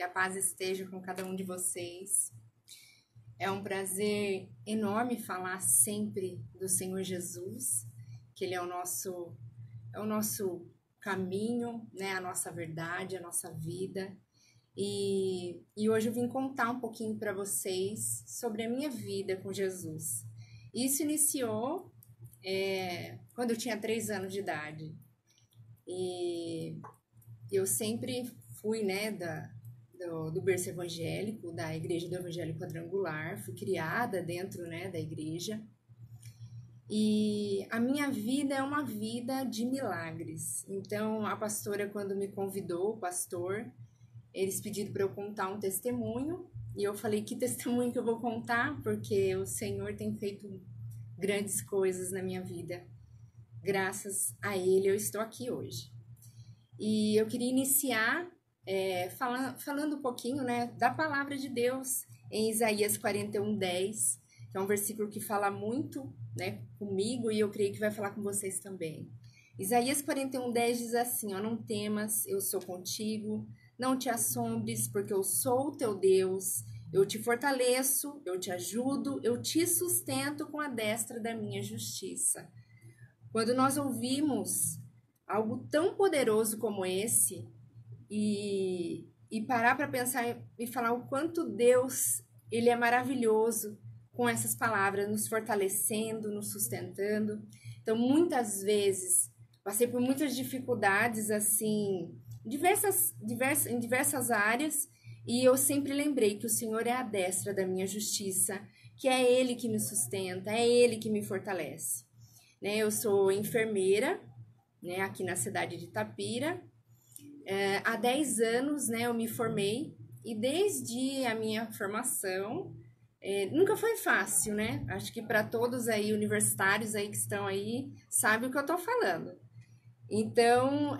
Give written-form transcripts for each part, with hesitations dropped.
a paz esteja com cada um de vocês. É um prazer enorme falar sempre do Senhor Jesus, que Ele é o nosso caminho, né? A nossa verdade, a nossa vida. E hoje eu vim contar um pouquinho para vocês sobre a minha vida com Jesus. Isso iniciou quando eu tinha 3 anos de idade. E eu sempre fui, né, do berço evangélico, da Igreja do Evangelho Quadrangular, fui criada dentro, né, da igreja. E a minha vida é uma vida de milagres. Então, a pastora, quando me convidou, o pastor, eles pediram para eu contar um testemunho. E eu falei, que testemunho que eu vou contar? Porque o Senhor tem feito grandes coisas na minha vida. Graças a Ele, eu estou aqui hoje. E eu queria iniciar falando um pouquinho, né, da palavra de Deus em Isaías 41:10, que é um versículo que fala muito, né, comigo, e eu creio que vai falar com vocês também. Isaías 41:10 diz assim: não temas, eu sou contigo, não te assombres, porque eu sou o teu Deus, eu te fortaleço, eu te ajudo, eu te sustento com a destra da minha justiça. Quando nós ouvimos algo tão poderoso como esse e parar para pensar e falar o quanto Deus, Ele é maravilhoso com essas palavras, nos fortalecendo, nos sustentando. Então, muitas vezes, passei por muitas dificuldades, assim, em diversas áreas, e eu sempre lembrei que o Senhor é a destra da minha justiça, que é Ele que me sustenta, é Ele que me fortalece. Né? Eu sou enfermeira, né, aqui na cidade de Itapira. Há 10 anos, né, eu me formei, e desde a minha formação, nunca foi fácil, né? Acho que para todos aí, universitários aí que estão aí, sabem o que eu tô falando. Então,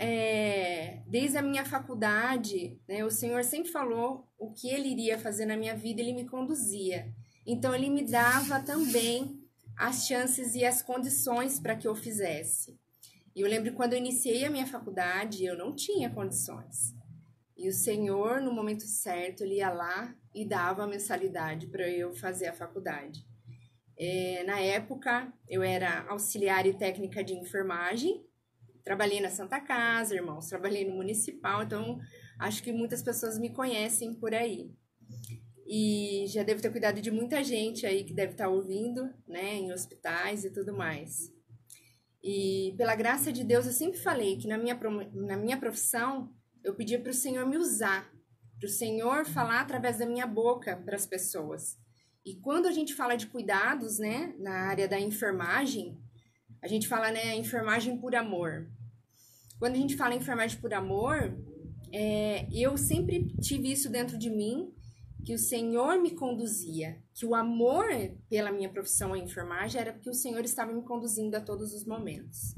desde a minha faculdade, né, o Senhor sempre falou o que Ele iria fazer na minha vida, Ele me conduzia. Então, Ele me dava também as chances e as condições para que eu fizesse. E eu lembro que quando eu iniciei a minha faculdade, eu não tinha condições. E o Senhor, no momento certo, Ele ia lá e dava a mensalidade para eu fazer a faculdade. Na época, eu era auxiliar e técnica de enfermagem, trabalhei na Santa Casa, irmãos, trabalhei no Municipal, então acho que muitas pessoas me conhecem por aí. E já devo ter cuidado de muita gente aí que deve estar ouvindo, né, em hospitais e tudo mais. E pela graça de Deus, eu sempre falei que na minha profissão, eu pedia para o Senhor me usar, para o Senhor falar através da minha boca para as pessoas. E quando a gente fala de cuidados, né, na área da enfermagem, a gente fala, né, enfermagem por amor. Quando a gente fala enfermagem por amor, eu sempre tive isso dentro de mim, que o Senhor me conduzia, que o amor pela minha profissão, a enfermagem, era porque o Senhor estava me conduzindo a todos os momentos.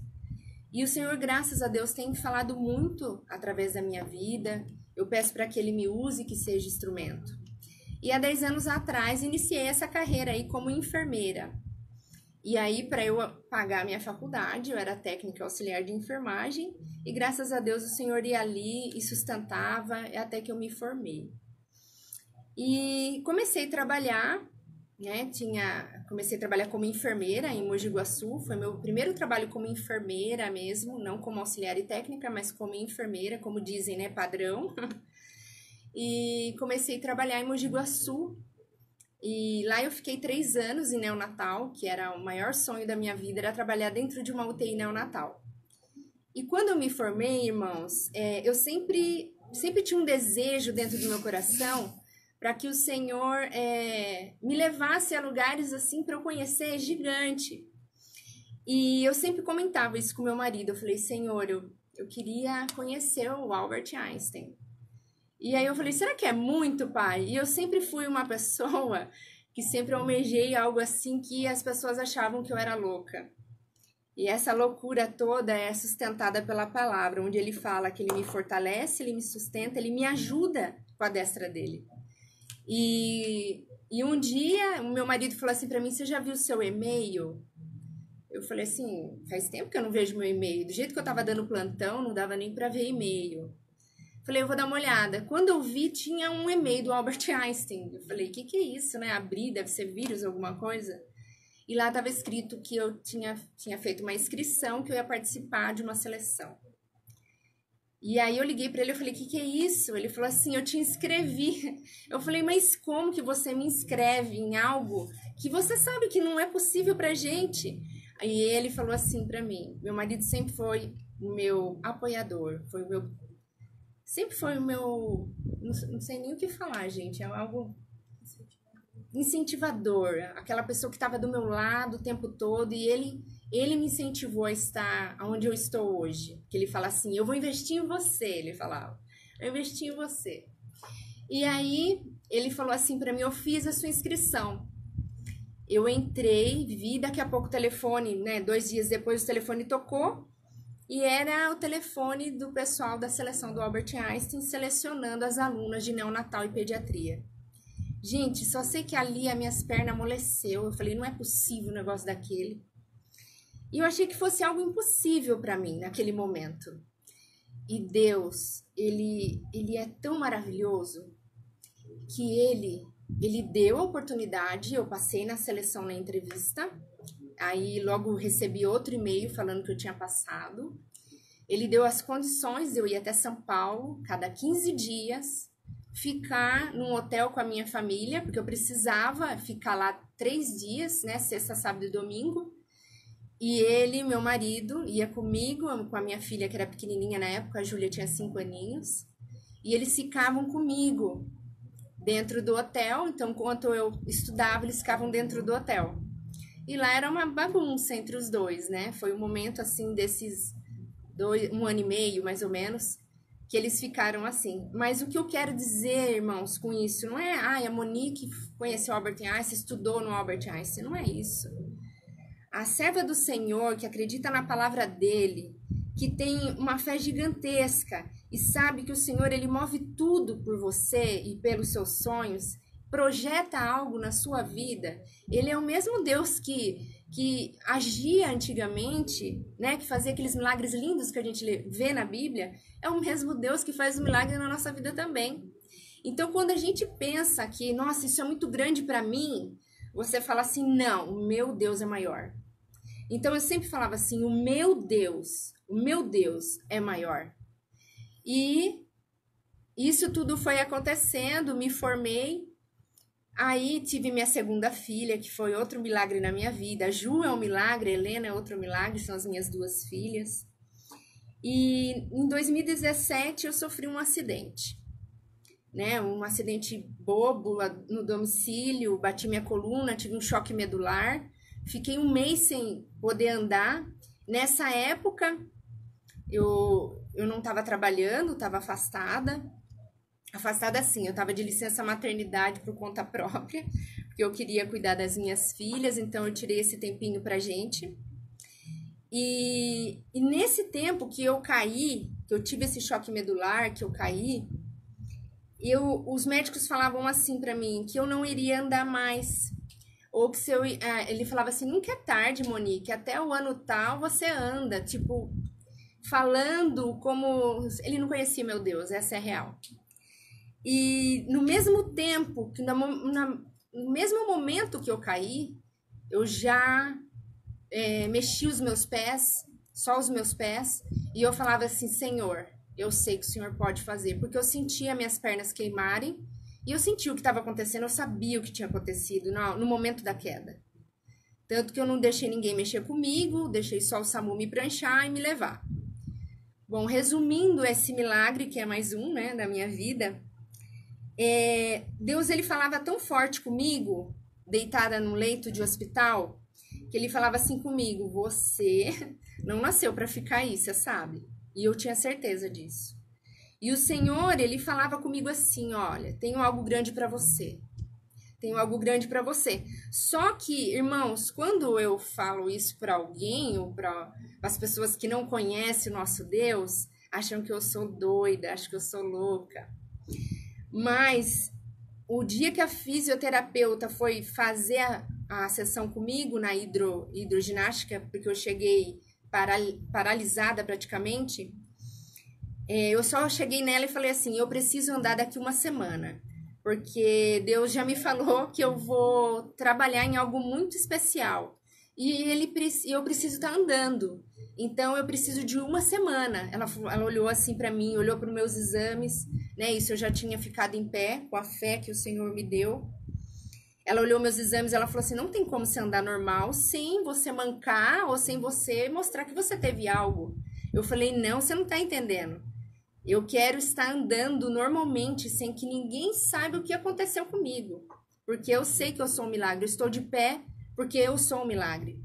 E o Senhor, graças a Deus, tem falado muito através da minha vida. Eu peço para que Ele me use, que seja instrumento. E há 10 anos atrás, iniciei essa carreira aí como enfermeira. E aí, para eu pagar a minha faculdade, eu era técnica auxiliar de enfermagem, e graças a Deus o Senhor ia ali e sustentava até que eu me formei. E comecei a trabalhar, né? Comecei a trabalhar como enfermeira em Mogi Guaçu. Foi meu primeiro trabalho como enfermeira mesmo, não como auxiliar e técnica, mas como enfermeira, como dizem, né? Padrão. E comecei a trabalhar em Mogi Guaçu. E lá eu fiquei 3 anos em neonatal, que era o maior sonho da minha vida, era trabalhar dentro de uma UTI neonatal. E quando eu me formei, irmãos, eu sempre tinha um desejo dentro do meu coração para que o Senhor me levasse a lugares assim para eu conhecer gigante. E eu sempre comentava isso com meu marido. Eu falei, Senhor, eu queria conhecer o Albert Einstein. E aí eu falei, será que é muito, pai? E eu sempre fui uma pessoa que sempre almejei algo assim que as pessoas achavam que eu era louca. E essa loucura toda é sustentada pela palavra, onde ele fala que ele me fortalece, ele me sustenta, ele me ajuda com a destra dele. E um dia, o meu marido falou assim pra mim, você já viu o seu e-mail? Eu falei assim, faz tempo que eu não vejo meu e-mail. Do jeito que eu tava dando plantão, não dava nem pra ver e-mail. Falei, eu vou dar uma olhada. Quando eu vi, tinha um e-mail do Albert Einstein. Eu falei, o que é isso, né? Abri, deve ser vírus, alguma coisa. E lá estava escrito que eu tinha feito uma inscrição, que eu ia participar de uma seleção. E aí eu liguei para ele, eu falei, o que é isso? Ele falou assim, eu te inscrevi. Eu falei, mas como que você me inscreve em algo que você sabe que não é possível pra gente? Aí ele falou assim para mim, meu marido sempre foi o meu apoiador, sempre foi o meu, não sei nem o que falar, gente, é algo incentivador, aquela pessoa que estava do meu lado o tempo todo, e ele me incentivou a estar onde eu estou hoje. Que ele fala assim, eu vou investir em você, ele falava, eu investi em você. E aí ele falou assim para mim, eu fiz a sua inscrição. Eu entrei, vi, daqui a pouco o telefone, né, 2 dias depois o telefone tocou, e era o telefone do pessoal da seleção do Albert Einstein selecionando as alunas de neonatal e pediatria. Gente, só sei que ali as minhas pernas amoleceu. Eu falei, não é possível um negócio daquele. E eu achei que fosse algo impossível para mim naquele momento. E Deus, ele é tão maravilhoso que ele deu a oportunidade. Eu passei na seleção na entrevista. Aí logo recebi outro e-mail falando que eu tinha passado. Ele deu as condições de eu ir até São Paulo cada 15 dias, ficar num hotel com a minha família, porque eu precisava ficar lá 3 dias, né, sexta, sábado e domingo. E ele, meu marido, ia comigo, com a minha filha, que era pequenininha na época, a Júlia tinha 5 aninhos, e eles ficavam comigo dentro do hotel. Então, enquanto eu estudava, eles ficavam dentro do hotel. E lá era uma bagunça entre os dois, né? Foi um momento, assim, desses 1 ano e meio, mais ou menos, que eles ficaram assim. Mas o que eu quero dizer, irmãos, com isso, não é, a Monique conheceu Albert Einstein, estudou no Albert Einstein, não é isso. A serva do Senhor, que acredita na palavra dele, que tem uma fé gigantesca e sabe que o Senhor, ele move tudo por você e pelos seus sonhos, projeta algo na sua vida. Ele é o mesmo Deus que agia antigamente, né, que fazia aqueles milagres lindos que a gente vê na Bíblia, é o mesmo Deus que faz o milagre na nossa vida também. Então, quando a gente pensa que, nossa, isso é muito grande para mim, você fala assim, não, o meu Deus é maior. Então, eu sempre falava assim, o meu Deus é maior. E isso tudo foi acontecendo, me formei. Aí tive minha segunda filha, que foi outro milagre na minha vida. A Ju é um milagre, a Helena é outro milagre, são as minhas 2 filhas. E em 2017 eu sofri um acidente, né? Um acidente bobo no domicílio, bati minha coluna, tive um choque medular, fiquei 1 mês sem poder andar. Nessa época eu não estava trabalhando, estava afastada. Afastada assim, eu estava de licença maternidade por conta própria, porque eu queria cuidar das minhas filhas, então eu tirei esse tempinho pra gente. E nesse tempo que eu caí, que eu tive esse choque medular, que eu caí, os médicos falavam assim pra mim, que eu não iria andar mais. Ou que se eu, ele falava assim, nunca é tarde, Monique, até o ano tal você anda, tipo, falando como... Ele não conhecia meu Deus, essa é a real. E no mesmo tempo, no mesmo momento que eu caí, eu já mexi os meus pés, só os meus pés, e eu falava assim, Senhor, eu sei que o Senhor pode fazer, porque eu sentia minhas pernas queimarem, e eu sentia o que estava acontecendo, eu sabia o que tinha acontecido no momento da queda. Tanto que eu não deixei ninguém mexer comigo, deixei só o SAMU me pranchar e me levar. Bom, resumindo esse milagre, que é mais um, né, da minha vida... Deus, ele falava tão forte comigo, deitada num leito de hospital, que ele falava assim comigo, você não nasceu para ficar aí, você sabe? E eu tinha certeza disso. E o Senhor, ele falava comigo assim, olha, tenho algo grande para você. Tenho algo grande para você. Só que, irmãos, quando eu falo isso para alguém, ou para as pessoas que não conhecem o nosso Deus, acham que eu sou doida, acham que eu sou louca. Mas o dia que a fisioterapeuta foi fazer a sessão comigo na hidroginástica, porque eu cheguei paralisada praticamente, Eu só cheguei nela e falei assim, eu preciso andar daqui uma semana, porque Deus já me falou que eu vou trabalhar em algo muito especial. E eu preciso estar andando. Então eu preciso de uma semana. Ela olhou assim para mim, olhou para os meus exames, né? Isso eu já tinha ficado em pé com a fé que o Senhor me deu. Ela olhou meus exames, ela falou assim: "Não tem como você andar normal sem você mancar ou sem você mostrar que você teve algo". Eu falei: "Não, você não tá entendendo. Eu quero estar andando normalmente, sem que ninguém saiba o que aconteceu comigo. Porque eu sei que eu sou um milagre. Eu estou de pé porque eu sou um milagre".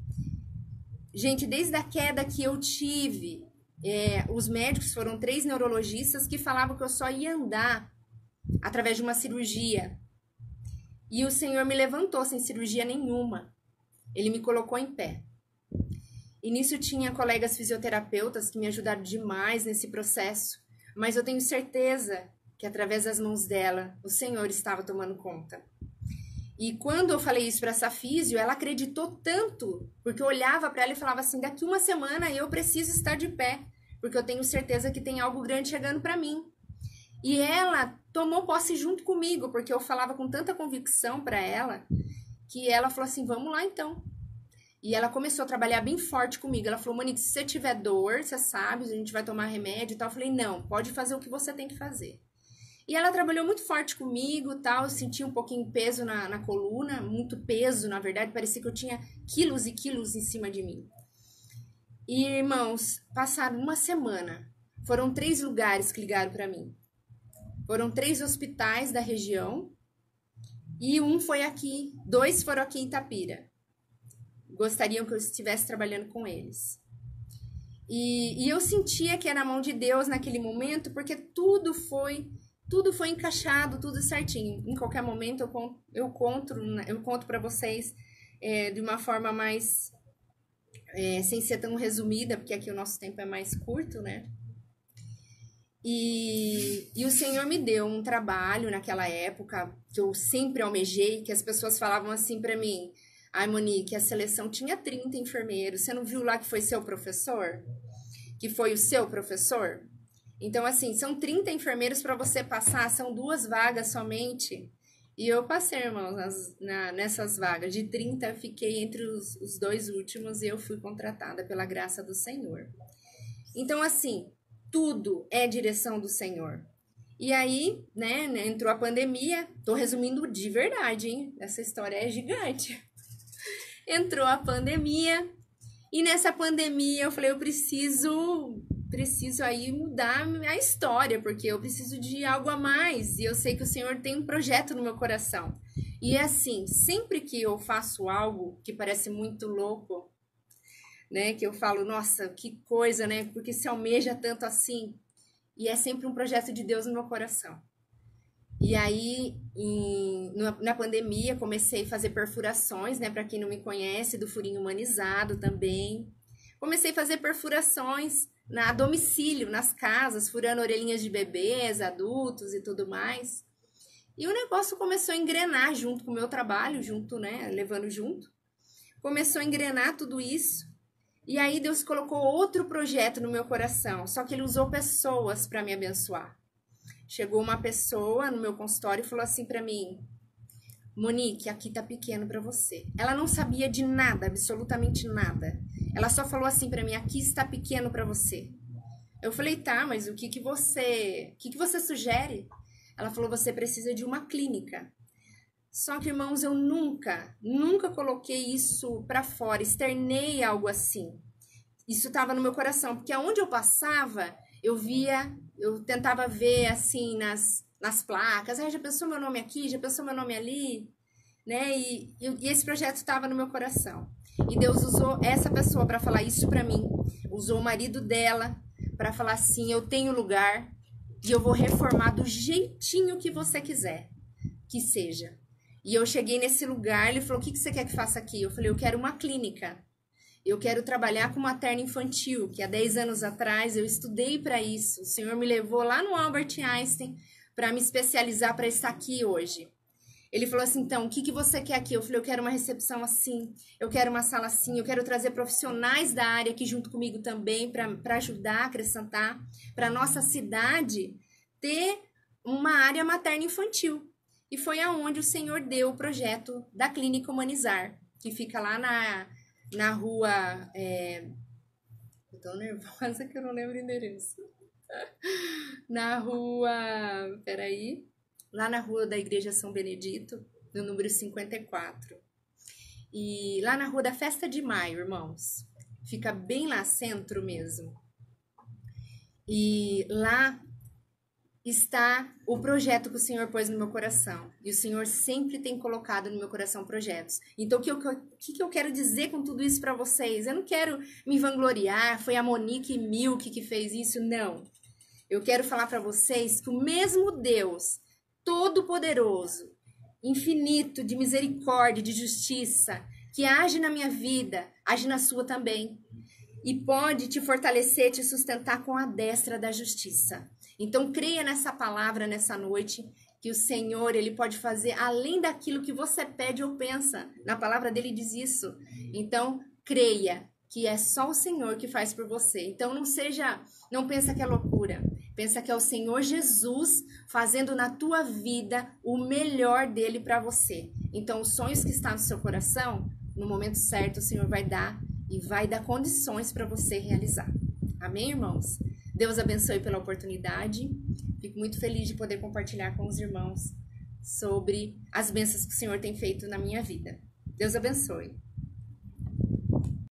Gente, desde a queda que eu tive, os médicos foram 3 neurologistas que falavam que eu só ia andar através de uma cirurgia. E o Senhor me levantou sem cirurgia nenhuma. Ele me colocou em pé. E nisso tinha colegas fisioterapeutas que me ajudaram demais nesse processo. Mas eu tenho certeza que através das mãos dela, o Senhor estava tomando conta. E quando eu falei isso para essa físio, ela acreditou tanto, porque eu olhava para ela e falava assim: daqui uma semana eu preciso estar de pé, porque eu tenho certeza que tem algo grande chegando para mim. E ela tomou posse junto comigo, porque eu falava com tanta convicção para ela, que ela falou assim: vamos lá então. E ela começou a trabalhar bem forte comigo. Ela falou: Monique, se você tiver dor, você sabe, a gente vai tomar remédio e tal. Eu falei: não, pode fazer o que você tem que fazer. E ela trabalhou muito forte comigo, tal. Eu senti um pouquinho de peso na coluna, muito peso, na verdade. Parecia que eu tinha quilos e quilos em cima de mim. E, irmãos, passaram uma semana. Foram 3 lugares que ligaram para mim. Foram 3 hospitais da região. E um foi aqui. 2 foram aqui em Itapira. Gostariam que eu estivesse trabalhando com eles. E eu sentia que era a mão de Deus naquele momento, porque tudo foi encaixado, tudo certinho. Em qualquer momento eu conto para vocês de uma forma mais sem ser tão resumida, porque aqui o nosso tempo é mais curto, né? E o Senhor me deu um trabalho naquela época que eu sempre almejei, que as pessoas falavam assim para mim: ai, Monique, a seleção tinha 30 enfermeiros, você não viu lá que foi seu professor? Que foi o seu professor? Então, assim, são 30 enfermeiros para você passar, são 2 vagas somente. E eu passei, irmãos, nessas vagas. De 30, eu fiquei entre os 2 últimos e eu fui contratada pela graça do Senhor. Então, assim, tudo é direção do Senhor. E aí, né, entrou a pandemia. Tô resumindo de verdade, hein? Essa história é gigante. Entrou a pandemia. E nessa pandemia eu falei: eu preciso aí mudar a história, porque eu preciso de algo a mais. E eu sei que o Senhor tem um projeto no meu coração. E é assim, sempre que eu faço algo que parece muito louco, né? Que eu falo: nossa, que coisa, né? Porque se almeja tanto assim. E é sempre um projeto de Deus no meu coração. E aí, na pandemia, comecei a fazer perfurações, né? Para quem não me conhece, do furinho humanizado também. Comecei a fazer perfurações a domicílio, nas casas, furando orelhinhas de bebês, adultos e tudo mais. E o negócio começou a engrenar junto com o meu trabalho, junto, né? Levando junto. Começou a engrenar tudo isso. E aí Deus colocou outro projeto no meu coração, só que Ele usou pessoas para me abençoar. Chegou uma pessoa no meu consultório e falou assim para mim: Monique, aqui tá pequeno para você. Ela não sabia de nada, absolutamente nada. Ela só falou assim para mim: aqui está pequeno para você. Eu falei: tá, mas o que você sugere? Ela falou: você precisa de uma clínica. Só que, irmãos, eu nunca coloquei isso para fora, externei algo assim. Isso estava no meu coração, porque aonde eu passava, eu tentava ver assim nas placas: já pensou meu nome aqui, já pensou meu nome ali, né? E esse projeto estava no meu coração. E Deus usou essa pessoa para falar isso para mim, usou o marido dela para falar assim: eu tenho lugar e eu vou reformar do jeitinho que você quiser que seja. E eu cheguei nesse lugar, ele falou: o que você quer que faça aqui? Eu falei: eu quero uma clínica. Eu quero trabalhar com materno infantil, que há 10 anos atrás eu estudei para isso. O Senhor me levou lá no Albert Einstein para me especializar para estar aqui hoje. Ele falou assim, então, o que que você quer aqui? Eu falei, eu quero uma recepção assim, eu quero uma sala assim, eu quero trazer profissionais da área aqui junto comigo também para ajudar, acrescentar, para nossa cidade ter uma área materno-infantil. E foi aonde o Senhor deu o projeto da Clínica Humanizar, que fica lá na rua... Eu tô nervosa que eu não lembro o endereço. Na rua... Peraí... Lá na rua da Igreja São Benedito, no número 54. E lá na rua da Festa de Maio, irmãos. Fica bem lá, centro mesmo. E lá está o projeto que o Senhor pôs no meu coração. E o Senhor sempre tem colocado no meu coração projetos. Então, o que eu quero dizer com tudo isso para vocês? Eu não quero me vangloriar, foi a Monique Milk que fez isso, não. Eu quero falar para vocês que o mesmo Deus todo-poderoso, infinito, de misericórdia, de justiça, que age na minha vida, age na sua também. E pode te fortalecer, te sustentar com a destra da justiça. Então, creia nessa palavra nessa noite, que o Senhor, Ele pode fazer além daquilo que você pede ou pensa. Na palavra dele diz isso. Então, creia que é só o Senhor que faz por você. Então, não pensa que é loucura. Pensa que é o Senhor Jesus fazendo na tua vida o melhor dele para você. Então, os sonhos que estão no seu coração, no momento certo, o Senhor vai dar e vai dar condições para você realizar. Amém, irmãos? Deus abençoe pela oportunidade. Fico muito feliz de poder compartilhar com os irmãos sobre as bênçãos que o Senhor tem feito na minha vida. Deus abençoe.